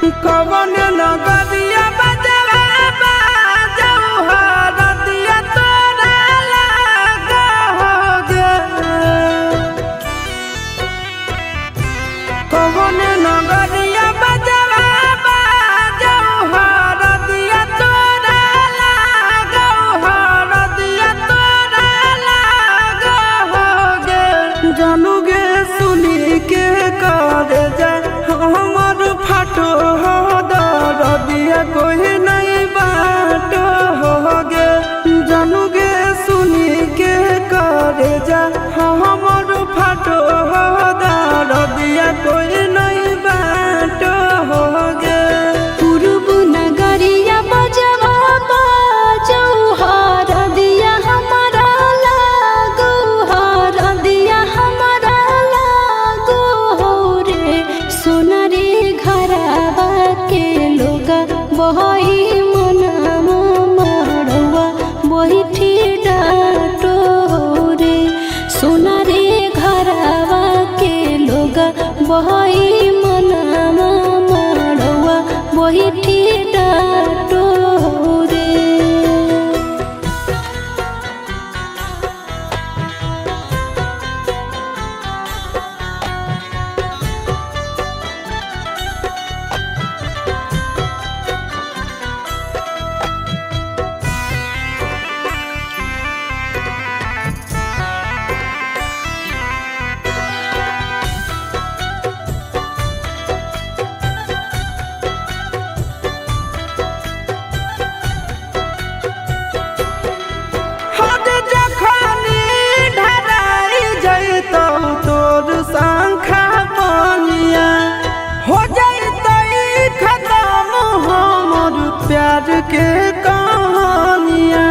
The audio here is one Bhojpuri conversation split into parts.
कवन नगरिया बजवा बाजऊ हरदिया तोरा लागोगे। कवन नगरिया बजवा बाजऊ हरदिया तोरा लागोगे। हरदिया तोरा लागोगे। जानूगे सुनी के कर जा हमर फाटो हो दरदिया कोई नहीं बाटो होगे। जानूगे सुनी के करे जा हमर फाटो हो दरदिया कोई नहीं बाटो होगे। पूर्व नगरिया बजवा बाजऊ हरदिया हमारा लागो। हरदिया हमारा लागो रे। सोना रे घरवा के लोग बही मनामा मड़वा बैठी डाटो रे। सोना रे घरवा के लोग बही मनामा मड़वा बैठी डाटो रे। हद जखनी ढराई जैतौ तोर शंखा बनिया हो जैतै खत्म हमर प्यार के कहानिया।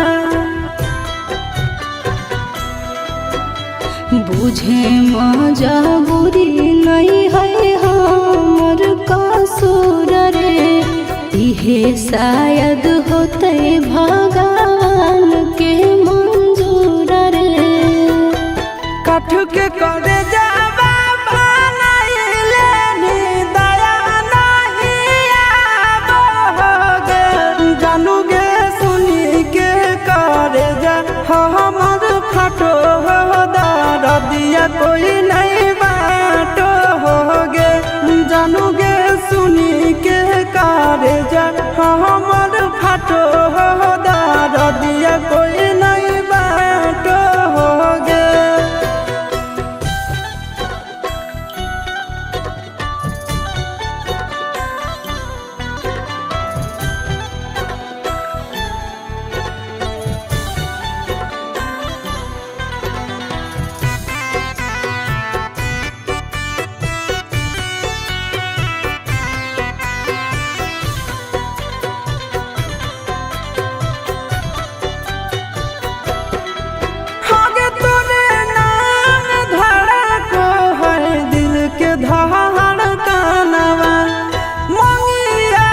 बुझे मजबूरी नहीं है हमर कसूर रे। इहे शायद होते भगवान के मंजूर रे। कठ के करे जावा बनाइले नी दया नहीं आवोगे। जानूगे सुनी के करे जा हमर फाटो हो दरदिया कोई नहीं बाटो होगे। जानूगे सुनी के करे जा हमर फाटो हो दरदिया कोई नहीं बाटो होगे। आगे तोरे नाम धड़को है दिल के धड़कनवा। मंगिया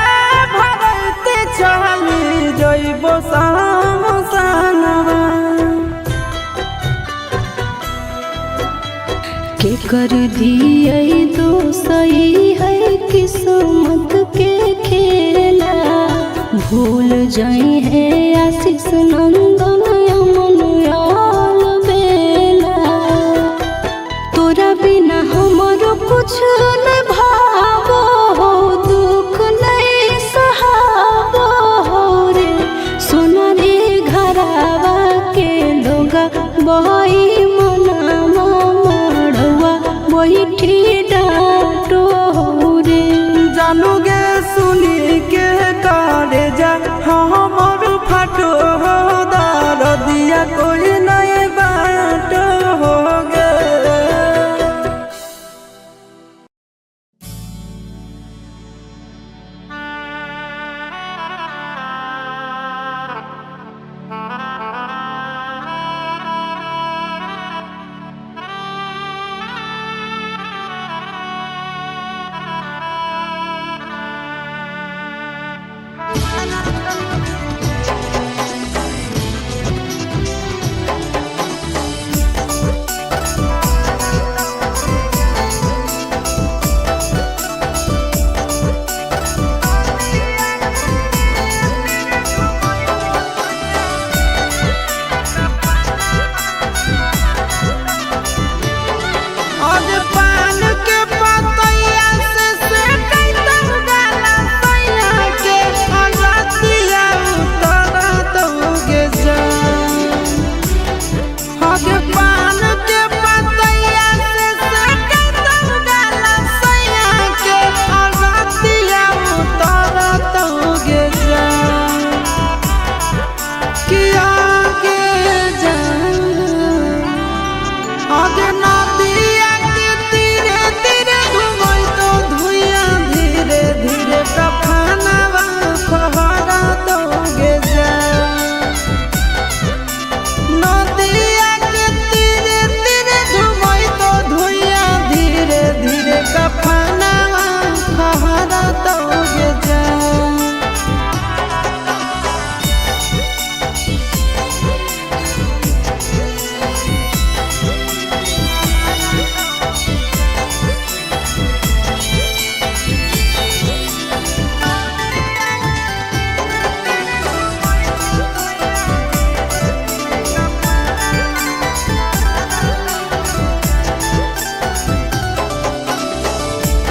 भरते चली जइबो सामसनवा। के कर दिए तो सही है किस्मत के खेला। भूल जाई है आशीष नंदन अमन याल बेला। तोरा बिना हमरो कुछ न भावो हो दुख नहीं सहावो रे। सोना रे घरवा के लोग बही मनामा मड़वा बैठी डाटो रे। जानूगे सुनी के करे जा हमर फाटो हो दरदिया कोई नहीं बाटो होगे।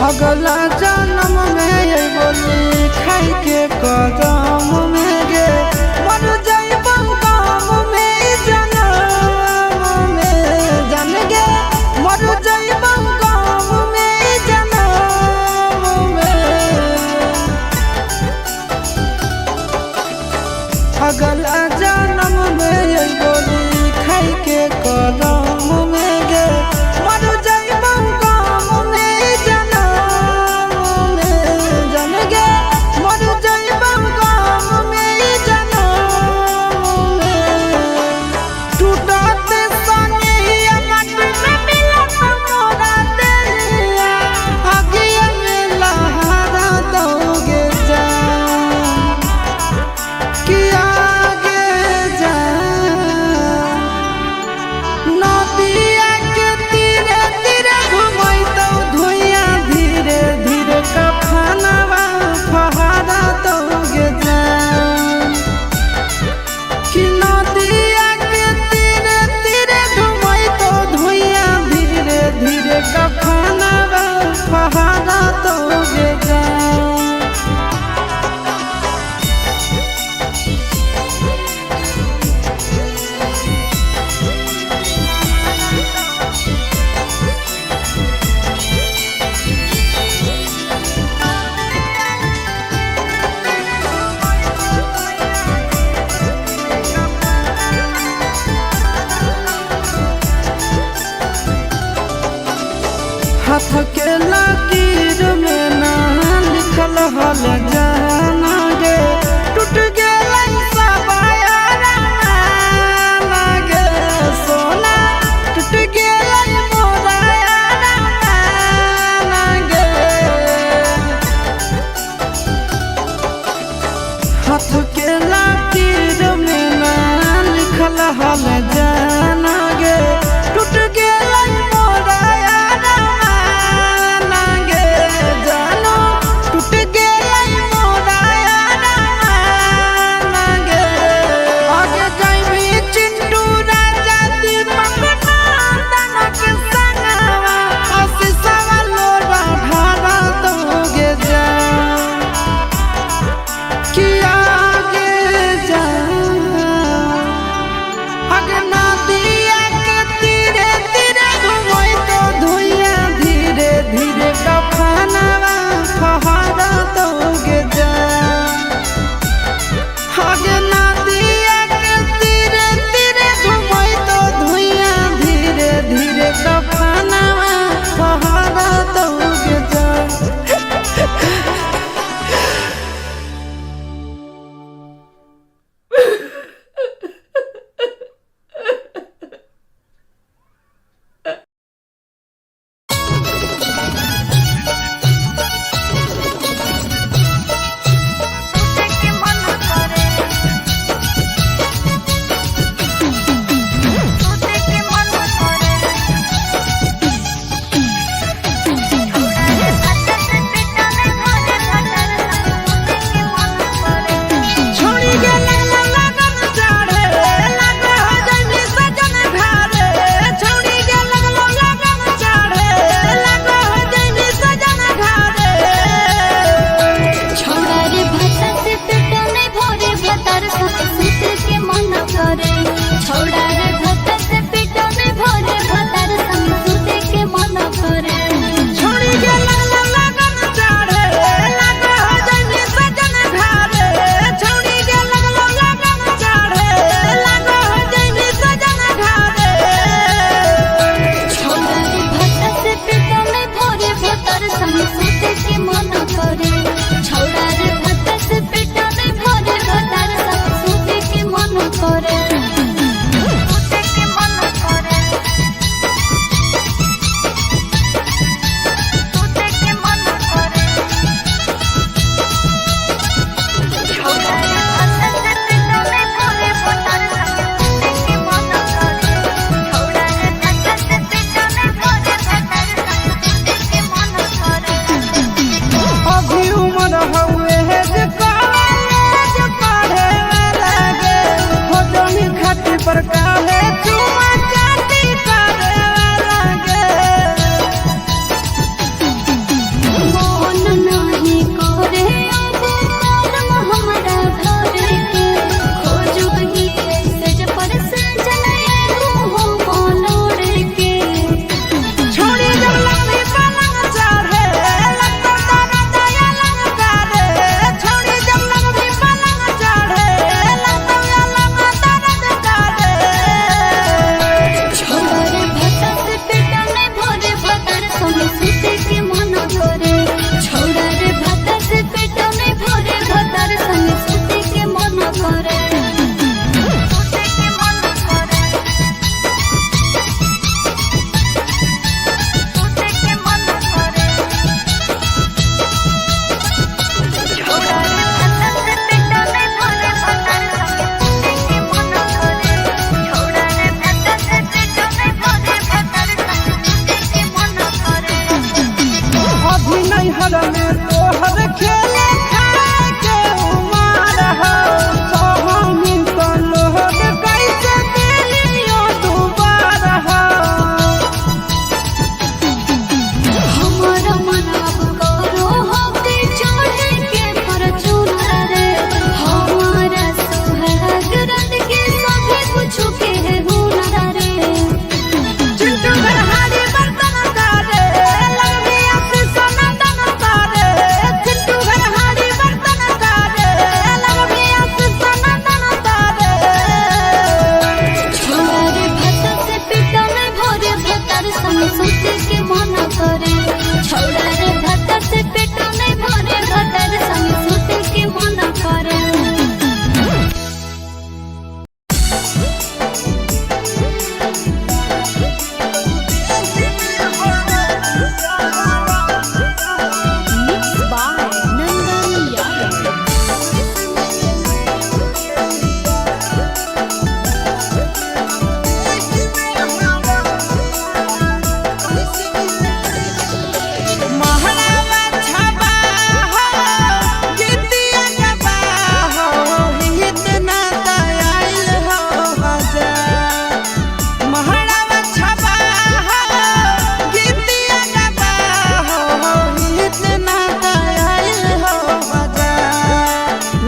अगला जन्म में ये बोली खाई के कदम में गे मर जाइबम काम में जन्म में जान गे मर जाइबम काम में जन्म में अगला जन्म में ये बोली खाई के कदम में गे मर जाइबम काम में जन्म में जान गे मर जाइबम काम में जन्म में टूटते संगिया माटी में मिलत मोरा दिलिया आगे में लहरा दोगे जान कि आगे जा नदिया के तीरे तीरे घुमई तो धुइया धीरे धीरे कफनवा फहरा दोगे जान कि नदिया के तीरे तीरे घुमई तो धुइया धीरे धीरे कफनवा फहरा दोगे जान हाथ के लकीर में ना लिखल हल जाना गे टूट गेल सबायारा ना गे सोना टूट गेल मोरा यारा ना गे हाथ के लकीर में ना लिखल हल जाना गे टूट गेल मोरा यारा ना गे जानो टूट गेल मोरा यारा ना गे आगे जाइबी चिंटू राजा दीपक नंदन के संगवा आशीषवा लोरा ढारा दोगे जान कि आगे जा आगे नदिया के तीरे तीरे घुमई तो धुइया धीरे धीरे कफनवा फहरा दोगे जान आगे नदिया के तीरे तीरे घुमई तो धुइया धीरे धीरे कफनवा फहरा दोगे जान नैहर में तोहर खेले खाए के उमार हो सोहनी तो लोहर कैसे मिलियो दुबार हो हमारा मन अब करो होते चढ़े के परचून रे हमारा सुहाग रात के सभी कुछ के है हुनर रे चिंटू घरहारी बर्तन तारे लगनिया से सोना तन तारे चिंटू घरहारी बर्तन तारे लगनिया से सोना तन तारे छोरे भत से पिटा में भोरे भतर संग सुते के मन करे छोरे भत से पिटा में भोरे भतर संग सुते के मन करे Mixed by Nandan Yadav. महलावा छबा हो गीतिया गबा हो इतना दयाल हो बजा महलावा छबा हो गीतिया गबा हो इतना दयाल हो बजा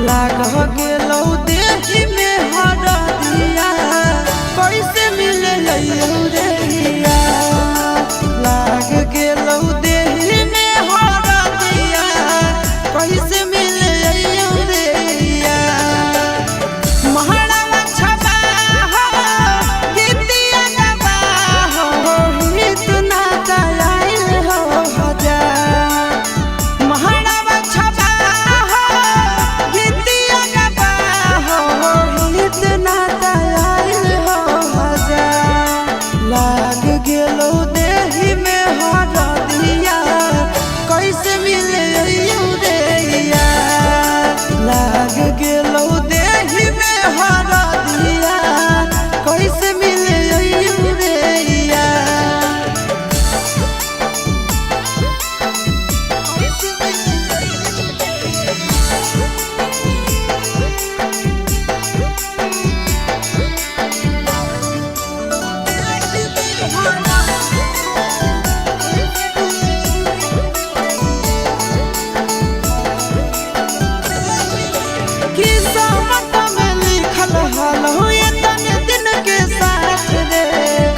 लाग गेलौ देहि में हरदिया कैसे मिले लइयो रे हिया लाग गेलौ देहि में हरदिया कैसे मिले लइयो रे हिया महलावा छबा हो गीतिया गबा हो इतना दयाल हो बजा महलावा छबा हो गीतिया गबा हो इतना दयाल हो बजा लाग गेलौ देहि में हरदिया कैसे मिले लइयो रे हिया लाग गेलौ देहि में हरदिया कैसे मिले लइयो रे हिया किस्मत में लिखल हल हो इतने दिन के साथ रे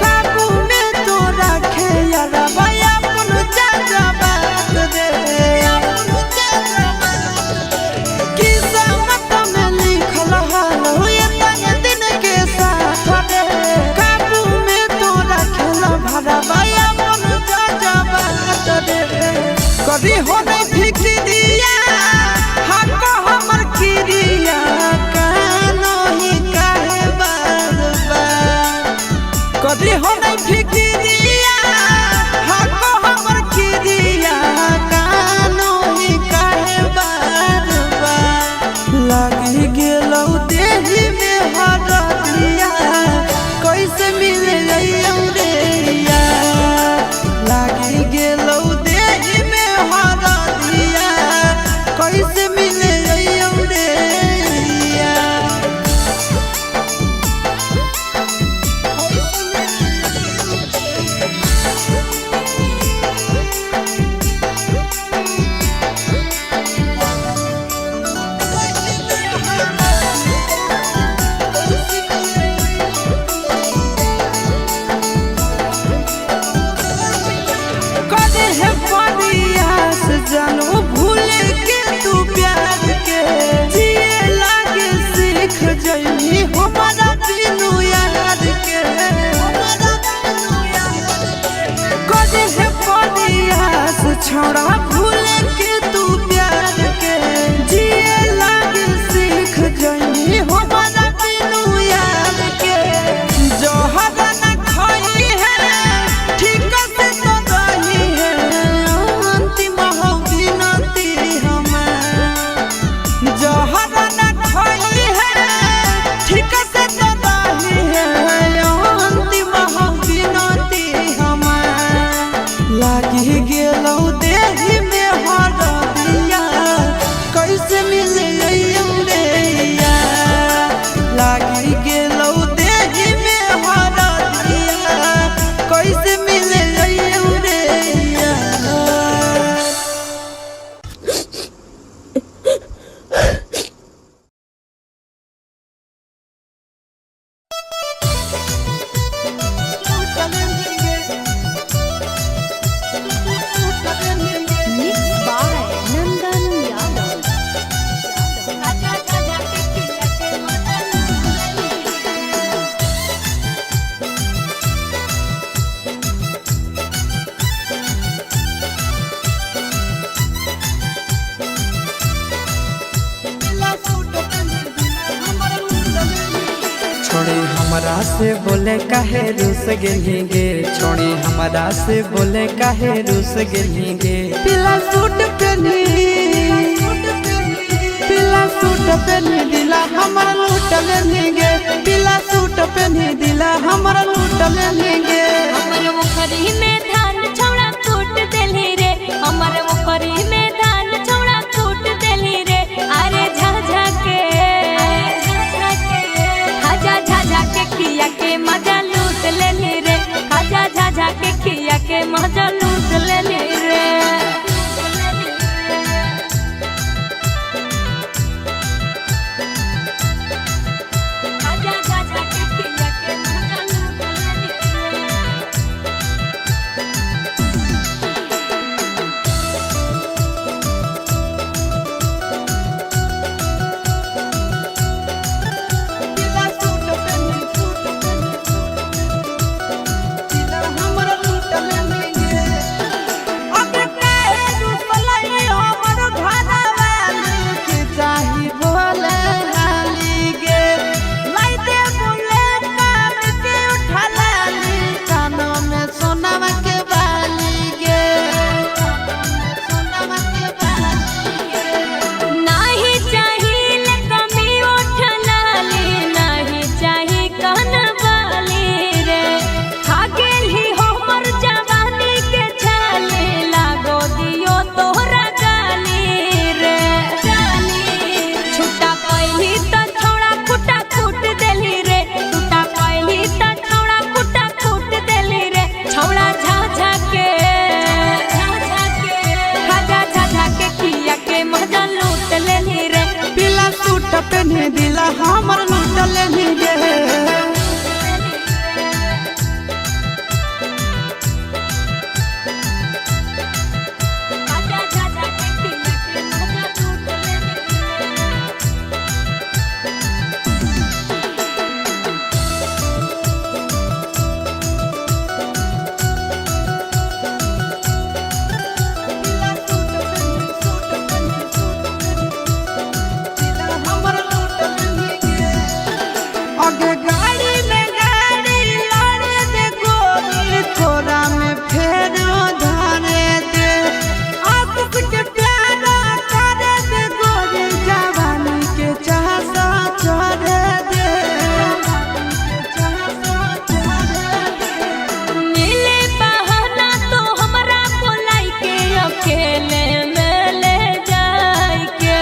काबू में तो रखे यारबा अपन चाचा बात रे किस्मत में लिखल हल हो इतने दिन के साथ रे काबू में तो रखल भरबा अपन चाचा बात रे कभी हो नहीं फिक्रिया हक हमर किरिया कानो ही काहे बार बार कभी हो नहीं फिक्रिया हक हमर किरिया कानो ही काहे बार बार लागी गेलौ देहि में हरदिया कैसे मिले लइयो रे हिया लागी गेलौ देहि में हरदिया कैसे मिले लइयो रे हिया कदे है प्रयास जानू भूल के तू प्यार के जिए लागे सीख जइनी हमारा बिनु याद के कदे है प्रयास छोड़ा भूल के तू प्यार के जिए लागे सीख जइनी हमारा बिनु याद के जोहर न खाई है ठीक से तो रही है अंतिम हो बिनती हमार जोहर न खाई है ठीक से तो रही है अंतिम हो बिनती हमार लागी गेलौ देहि में हमरा से बोले काहे रूस गेलिगे, छोड़ी हमरा से बोले काहे रूस गेलिगे। पीला सूट पहनी दिला हमारा लूट लेंगे, पीला सूट पहनी दिला हमारा लूट लेंगे। हमर मुखरी में धान छौड़ा कूट देली रे, हमर मुखरी में धान छौड़ा कूट देली रे। अरे झाझा के झाझा के खिया के मजा लूट लेली रे, आजा झाझा के खिया के मजा लूट लेली रे। पहनी दिला हमर लूट लेंगे। आगे गाड़ी में गाड़ी लड़े दे गोरी, थोड़ा में फेर धारे दे। आशिक के प्यारा करे दे गोरी, जवानी के चाहसा चढ़े दे। मिले बहाना तो हमरा बोलाई के अकेले में ले जाई के,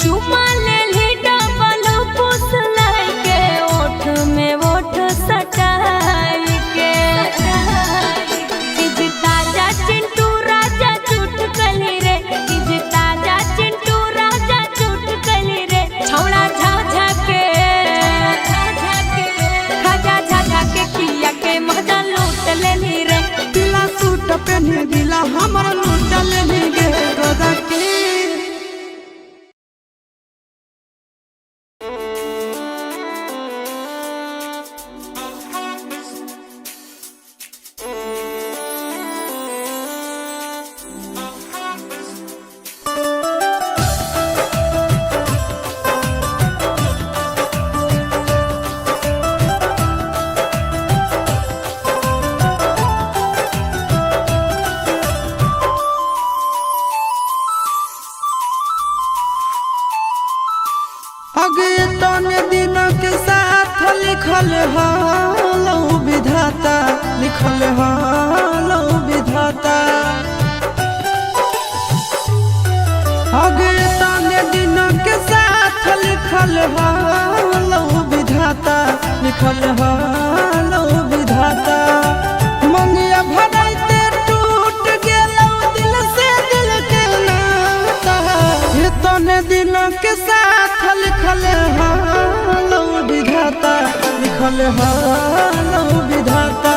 चुमा ले ली डबल फुसलाई के, ओठ में ओठ सटाई के। चीज ताजा चिंटू राजा चुट कली रे, चीज ताजा चिंटू राजा चुट कली रे। छौड़ा झाझा के खाजा झाझा के खिया के मजा लूट लेली रे। पीला सूट पहनी दिला हमारा लूट लेंगे गोदा के। आगे तने दिन के साथ लिखल हालो विधाता, लिखल हालो विधाता। आगे तने दिन के साथ लिखल हालो विधाता, लिखल हालो विधाता। मंगिया भराइते टूट गेलो दिल से दिल के नाता, ये तने दिन के साथ लिखल हालो विधाता, लिखल हालो विधाता।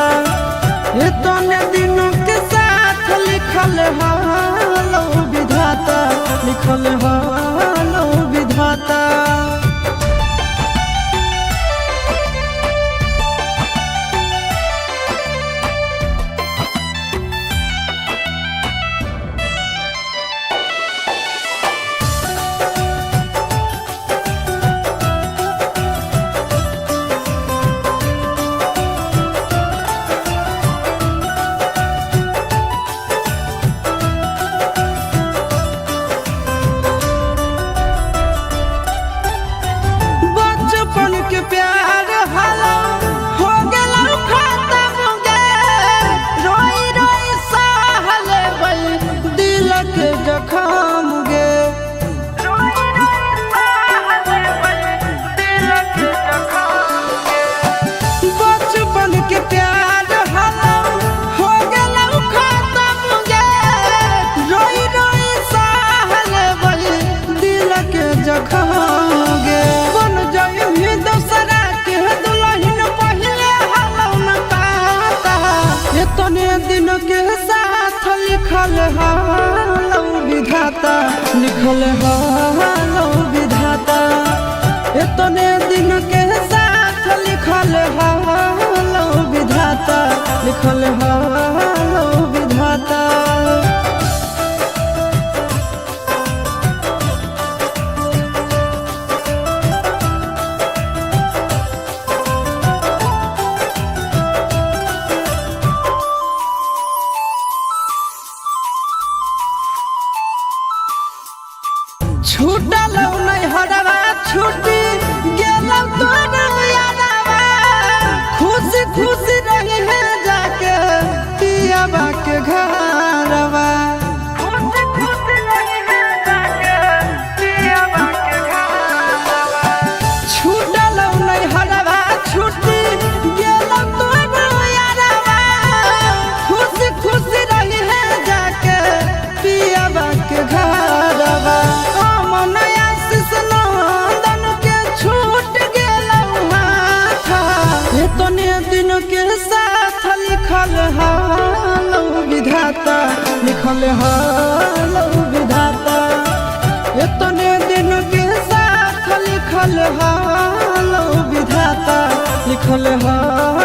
ये तने दिनों के साथ लिखल हालो विधाता, लिखल हालो विधाता। हालो विधाता लिखल हालो विधाता इतने दिन के साथ लिखल हालो विधाता लिखल हालो विधाता। छूटल नहीं हरवा छूटी गेल तोर यारवा खुशी खुशी रही है जाके पियाबा के घरवा खुशी खुशी रही है जाके पियाबा के घरवा छूटल नहीं हरवा छूटी गेल तोर यारवा खुशी खुशी रही है जाके पियाबा के घरवा। इतने दिन के साथ लिखल हालो विधाता लिखल हालो विधाता इतने दिन के साथ लिखल हालो विधाता लिखल हालो